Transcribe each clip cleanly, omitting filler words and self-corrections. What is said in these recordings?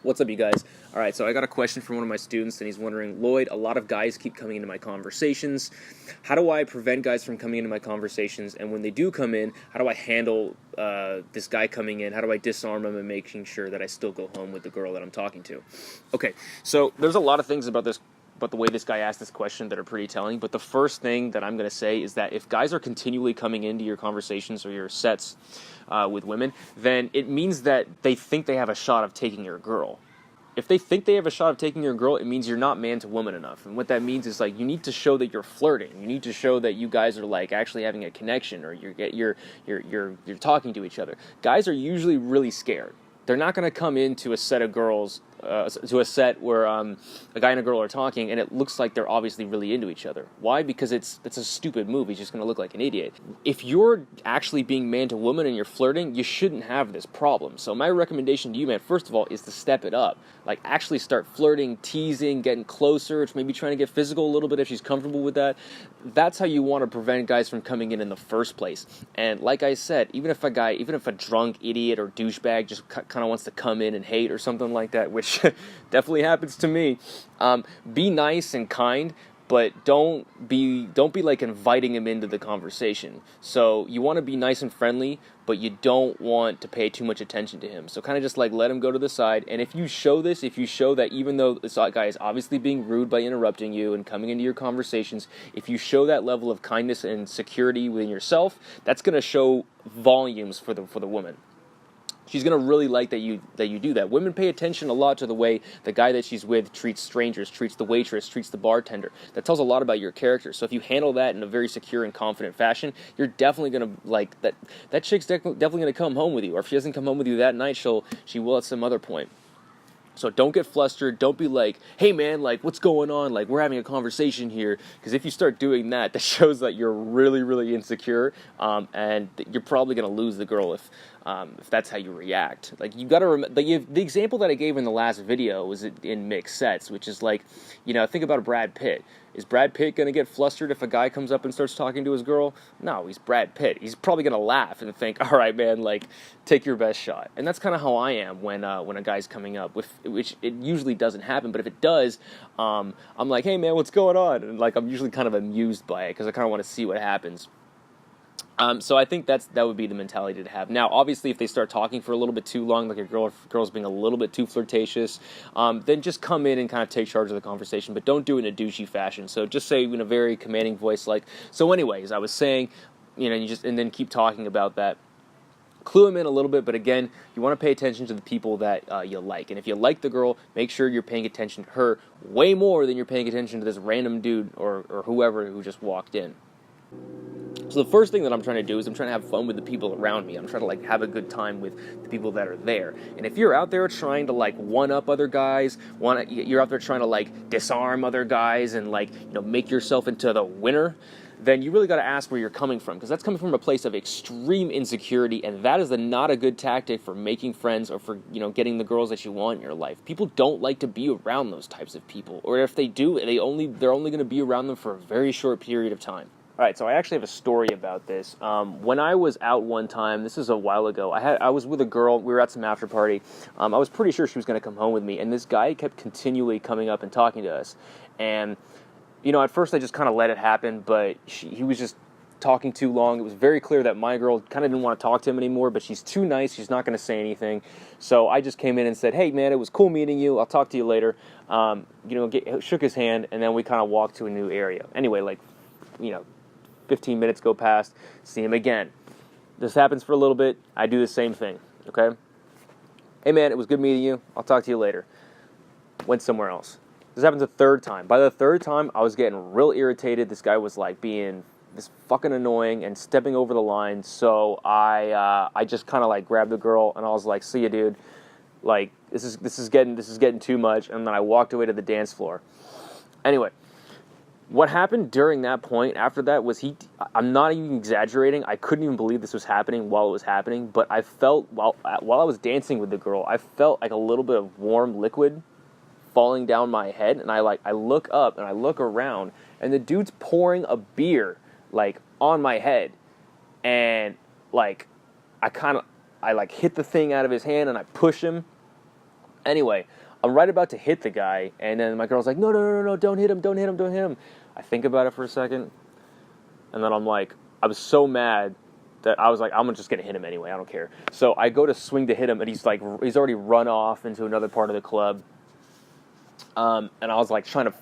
What's up, you guys? All right, so I got a question from one of my students, and he's wondering, Lloyd, a lot of guys keep coming into my conversations. How do I prevent guys from coming into my conversations? And when they do come in, how do I handle this guy coming in? How do I disarm him and making sure that I still go home with the girl that I'm talking to? Okay, so there's a lot of things about the way this guy asked this question that are pretty telling, but the first thing that I'm going to say is that if guys are continually coming into your conversations or your sets with women, then it means that they think they have a shot of taking your girl. If they think they have a shot of taking your girl, it means you're not man to woman enough. And what that means is, like, you need to show that you're flirting. You need to show that you guys are, like, actually having a connection, or you're talking to each other. Guys are usually really scared. They're not going to come into a set of girls, to a set where a guy and a girl are talking, and it looks like they're obviously really into each other. Why? Because it's a stupid move. He's just going to look like an idiot. If you're actually being man to woman and you're flirting, you shouldn't have this problem. So my recommendation to you, man, first of all, is to step it up. Like, actually start flirting, teasing, getting closer, maybe trying to get physical a little bit if she's comfortable with that. That's how you want to prevent guys from coming in the first place. And like I said, even if a drunk idiot or douchebag just kind of wants to come in and hate or something like that, which definitely happens to me, be nice and kind, but don't be like inviting him into the conversation. So you want to be nice and friendly, but you don't want to pay too much attention to him. So kind of just like let him go to the side. And if you show that even though this guy is obviously being rude by interrupting you and coming into your conversations, if you show that level of kindness and security within yourself, that's going to show volumes for the woman. She's going to really like that you do that. Women pay attention a lot to the way the guy that she's with treats strangers, treats the waitress, treats the bartender. That tells a lot about your character. So if you handle that in a very secure and confident fashion, you're definitely going to, like, that chick's definitely going to come home with you. Or if she doesn't come home with you that night, she will at some other point. So don't get flustered. Don't be like, hey, man, like, what's going on? Like, we're having a conversation here. Because if you start doing that, that shows that you're really, really insecure, and you're probably going to lose the girl if that's how you react. Like, you got to remember, the example that I gave in the last video was in mixed sets, which is like, think about Brad Pitt. Is Brad Pitt going to get flustered if a guy comes up and starts talking to his girl? No, he's Brad Pitt. He's probably going to laugh and think, all right, man, like, take your best shot. And that's kind of how I am when a guy's coming up, which it usually doesn't happen. But if it does, I'm like, hey, man, what's going on? And, like, I'm usually kind of amused by it because I kind of want to see what happens. So I think that would be the mentality to have. Now, obviously, if they start talking for a little bit too long, like a girl's being a little bit too flirtatious, then just come in and kind of take charge of the conversation, but don't do it in a douchey fashion. So just say in a very commanding voice, like, so anyways, I was saying, and then keep talking about that. Clue them in a little bit, but again, you want to pay attention to the people that you like. And if you like the girl, make sure you're paying attention to her way more than you're paying attention to this random dude or whoever who just walked in. So the first thing that I'm trying to do is I'm trying to have fun with the people around me. I'm trying to, like, have a good time with the people that are there. And if you're out there trying to, like, one-up other guys, you're out there trying to, like, disarm other guys and, like, make yourself into the winner, then you really got to ask where you're coming from, because that's coming from a place of extreme insecurity, and that is not a good tactic for making friends or for, getting the girls that you want in your life. People don't like to be around those types of people, or if they do, they're only going to be around them for a very short period of time. All right, so I actually have a story about this. When I was out one time, this is a while ago, I was with a girl, we were at some after party. I was pretty sure she was going to come home with me, and this guy kept continually coming up and talking to us. And, at first I just kind of let it happen, but he was just talking too long. It was very clear that my girl kind of didn't want to talk to him anymore, but she's too nice, she's not going to say anything. So I just came in and said, hey, man, it was cool meeting you, I'll talk to you later. Shook his hand, and then we kind of walked to a new area. Anyway, 15 minutes go past, see him again. This happens for a little bit, I do the same thing, okay? Hey, man, it was good meeting you, I'll talk to you later. Went somewhere else. This happens a third time. By the third time, I was getting real irritated. This guy was, like, being this fucking annoying and stepping over the line, so I just kind of, like, grabbed the girl, and I was like, see ya, dude. Like, this is getting too much, and then I walked away to the dance floor. Anyway, what happened during that point after that was I'm not even exaggerating, I couldn't even believe this was happening while it was happening, but I felt, while I was dancing with the girl, I felt like a little bit of warm liquid falling down my head, and I look up and I look around, and the dude's pouring a beer, like, on my head, and, like, I hit the thing out of his hand, and I push him, Anyway, I'm right about to hit the guy, and then my girl's like, no, don't hit him. I think about it for a second, and then I'm like, I was so mad that I was like, I'm just going to hit him anyway, I don't care. So I go to swing to hit him, and he's already run off into another part of the club. And I was like trying to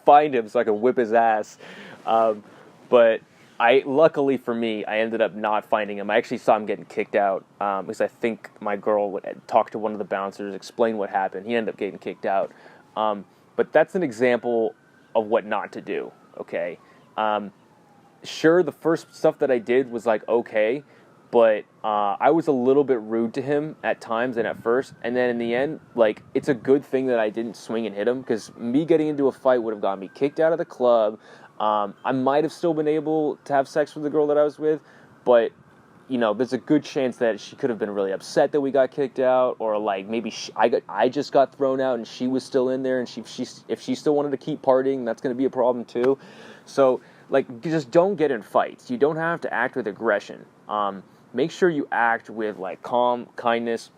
find him so I could whip his ass. But luckily for me, I ended up not finding him. I actually saw him getting kicked out, because I think my girl would talk to one of the bouncers, explain what happened. He ended up getting kicked out. But that's an example of what not to do, okay? Sure, the first stuff that I did was like, okay, but I was a little bit rude to him at times and at first, and then in the end, like, it's a good thing that I didn't swing and hit him, because me getting into a fight would have gotten me kicked out of the club. I might have still been able to have sex with the girl that I was with, but, you know, there's a good chance that she could have been really upset that we got kicked out, or like maybe I just got thrown out and she was still in there, and if she still wanted to keep partying, that's going to be a problem too. So, like, just don't get in fights. You don't have to act with aggression. Make sure you act with, like, calm, kindness,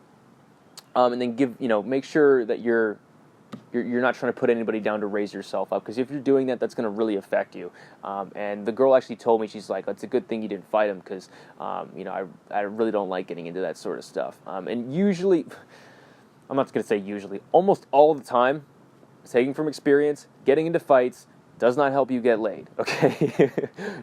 and then make sure that you're not trying to put anybody down to raise yourself up, because if you're doing that, that's going to really affect you. And the girl actually told me, she's like, it's a good thing you didn't fight him, because, I really don't like getting into that sort of stuff. And usually, I'm not going to say usually, almost all the time, taking from experience, getting into fights does not help you get laid, okay?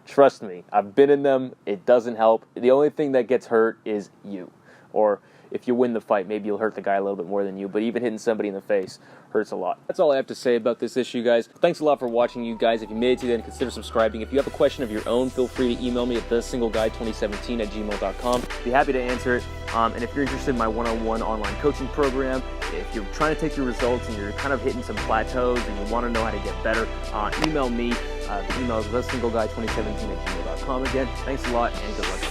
Trust me, I've been in them. It doesn't help. The only thing that gets hurt is you. Or if you win the fight, maybe you'll hurt the guy a little bit more than you, but even hitting somebody in the face hurts a lot. That's all I have to say about this issue, guys. Thanks a lot for watching, you guys. If you made it to the end, consider subscribing. If you have a question of your own, feel free to email me at TheSingleGuy2017@gmail.com. Be happy to answer it. And if you're interested in my one-on-one online coaching program, if you're trying to take your results and you're kind of hitting some plateaus and you want to know how to get better, email me. The email is TheSingleGuy2017@gmail.com. Again, thanks a lot, and good luck.